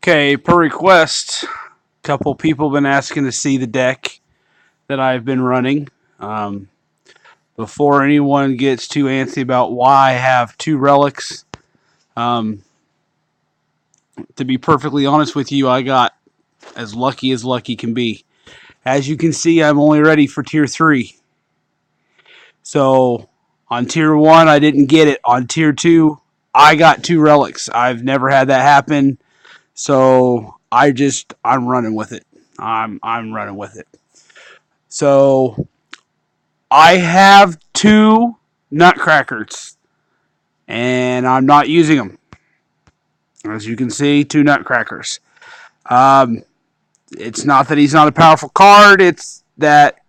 Okay, per request, a couple people have been asking to see the deck that I've been running. Um, Before anyone gets too antsy about why I have two relics, um, to be perfectly honest with you, I got as lucky can be. As you can see, I'm only ready for tier 3. So on tier 1, I didn't get it. On tier 2, I got two relics. I've never had that happen. So I'm running with it. I'm running with it. So I have two nutcrackers, and I'm not using them. As you can see, two nutcrackers. Um, it's not that he's not a powerful card. It's that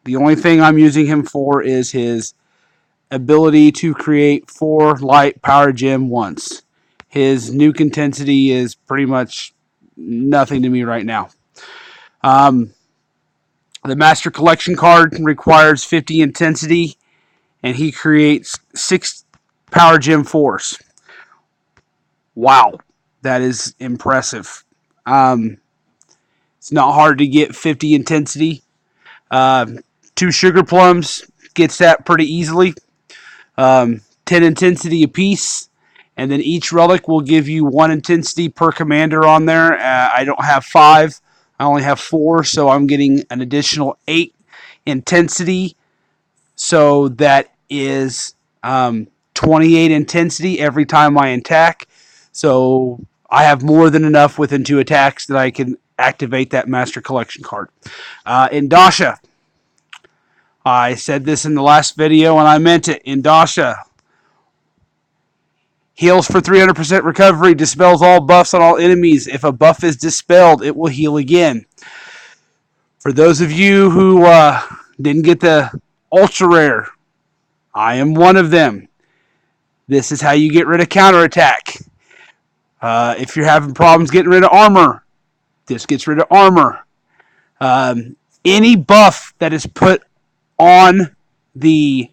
the only thing I'm using him for is his ability to create 4 light power gem once. His nuke intensity is pretty much nothing to me right now. Um, the Master Collection card requires 50 intensity, and he creates 6 power gem 4s. Wow, that is impressive. Um, it's not hard to get 50 intensity. Uh, 2 sugar plums gets that pretty easily. 10 intensity apiece, and then each relic will give you 1 intensity per commander on there. I don't have 5, I only have 4, so I'm getting an additional 8 intensity. So that is 28 intensity every time I attack. So I have more than enough within 2 attacks that I can activate that Master Collection card. Indasha. I said this in the last video and I meant it. Indasha heals for 300% recovery, dispels all buffs on all enemies. If a buff is dispelled, it will heal again. For those of you who didn't get the ultra rare, I am one of them. This is how you get rid of counterattack. If you're having problems getting rid of armor, this gets rid of armor. Any buff that is put on the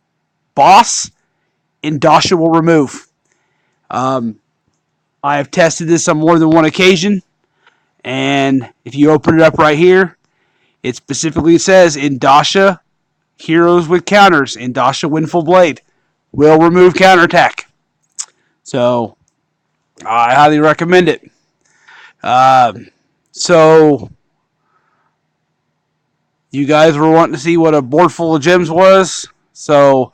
boss, Indasha will remove. I have tested this on more than one occasion, and if you open it up right here, it specifically says Indasha heroes with counters, Indasha Windful Blade will remove counterattack. So I highly recommend it. So you guys were wanting to see what a board full of gems was, so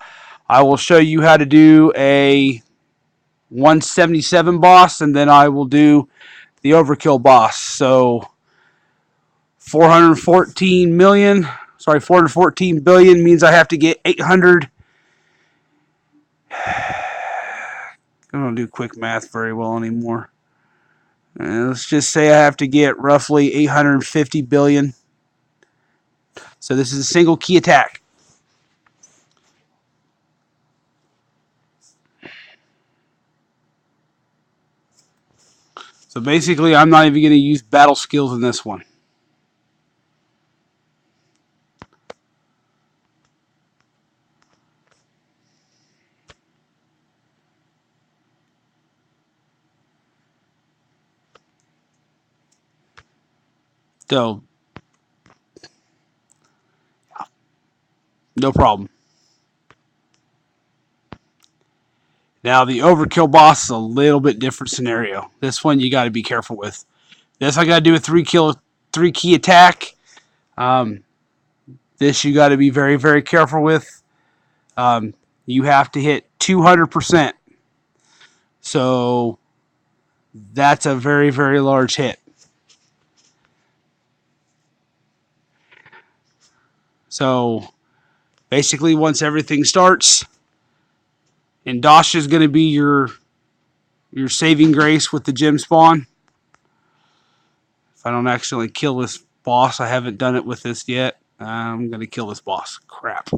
I will show you how to do a 177 boss, and then I will do the overkill boss. So 414 billion means I have to get 800. I don't do quick math very well anymore. Let's just say I have to get roughly 850 billion. So this is a single key attack. So basically, I'm not even going to use battle skills in this one. So, no problem. Now, the overkill boss is a little bit different scenario. This one you got to be careful with. This I got to do a 3 key attack. This you got to be very, very careful with. You have to hit 200%. So that's a very, very large hit. So basically, once everything starts, Indasha is going to be your saving grace with the gem spawn. If I don't actually kill this boss, I haven't done it with this yet. I'm going to kill this boss. Crap.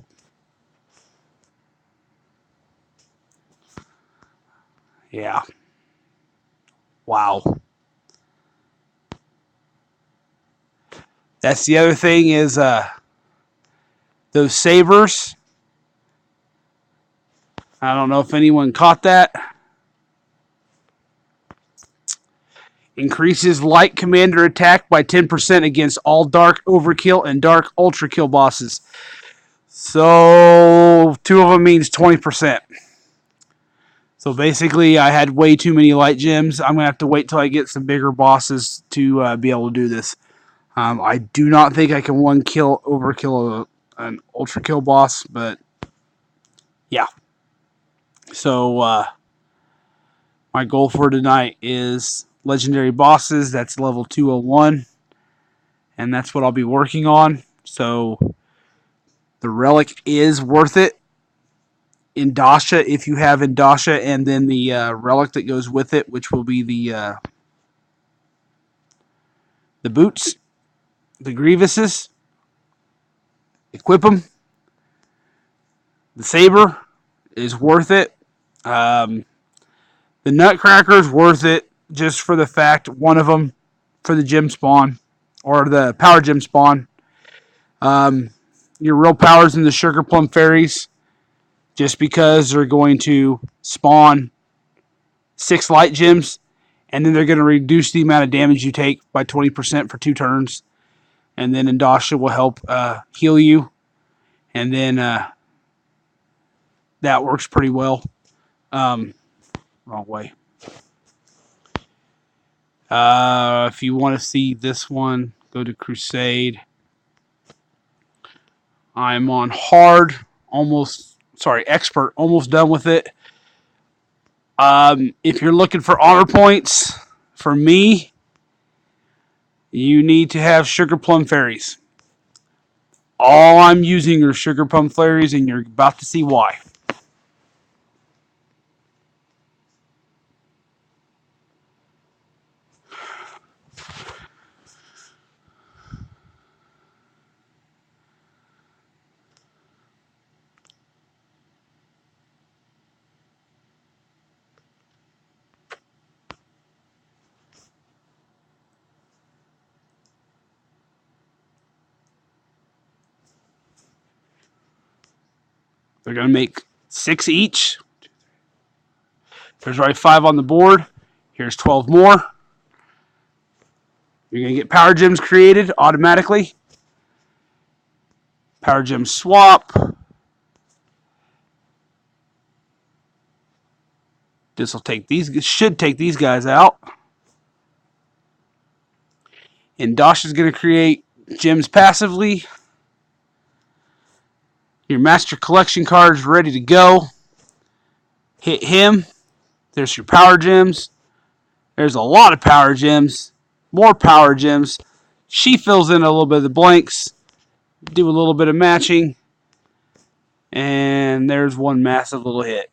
Yeah. Wow. That's the other thing is those sabers. I don't know if anyone caught that. Increases light commander attack by 10% against all dark overkill and dark ultra kill bosses. So 2 of them means 20%. So basically, I had way too many light gems. I'm going to have to wait till I get some bigger bosses to be able to do this. I do not think I can one kill overkill an ultra kill boss, but yeah. So my goal for tonight is legendary bosses. That's level 201, and that's what I'll be working on. So the relic is worth it. Indasha, if you have Indasha, and then the relic that goes with it, which will be the boots, the Grievuses. Equip them. The saber is worth it. The Nutcracker is worth it just for the fact one of them for the gem spawn or the power gem spawn. Your real powers in the Sugar Plum Fairies, just because they're going to spawn 6 light gems, and then they're going to reduce the amount of damage you take by 20% for 2 turns. And then Indasha will help heal you. And then that works pretty well. Wrong way. If you want to see this one, go to Crusade. I'm on hard, expert, almost done with it. If you're looking for honor points, for me, you need to have Sugar Plum Fairies. All I'm using are Sugar Plum Fairies, and you're about to see why. They're going to make 6 each. There's already 5 on the board. Here's 12 more. You're going to get power gems created automatically. Power gem swap. This will take these. Should take these guys out. And Dosh is going to create gems passively. Your Master Collection card is ready to go. Hit him. There's your power gems. There's a lot of power gems. More power gems. She fills in a little bit of the blanks. Do a little bit of matching. And there's one massive little hit.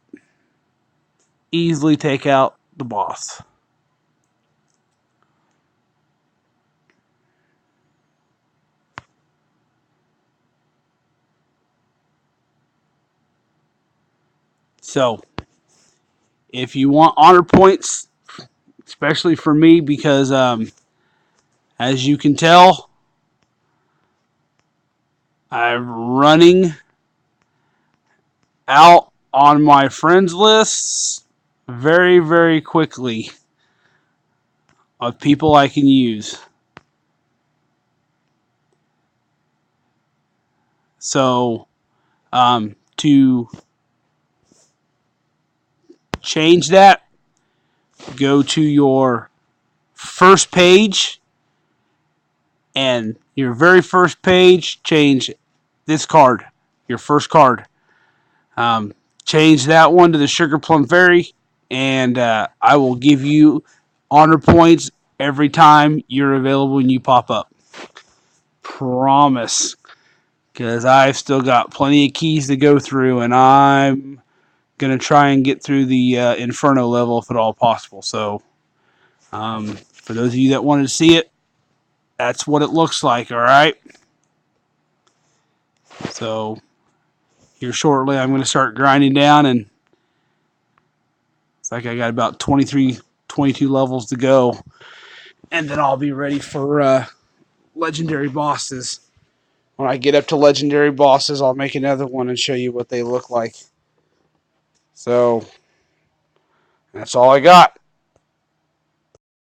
Easily take out the boss. So, if you want honor points, especially for me, because as you can tell, I'm running out on my friends lists very, very quickly of people I can use. So, to change that, go to your first page, and your very first page, change this card, your first card. Change that one to the Sugar Plum Fairy, and I will give you honor points every time you're available and you pop up. Promise. Because I've still got plenty of keys to go through, and I'm going to try and get through the Inferno level if at all possible. So, for those of you that wanted to see it, that's what it looks like, alright? So, here shortly I'm going to start grinding down, and it's like I got about 23, 22 levels to go, and then I'll be ready for legendary bosses. When I get up to legendary bosses, I'll make another one and show you what they look like. So, that's all I got.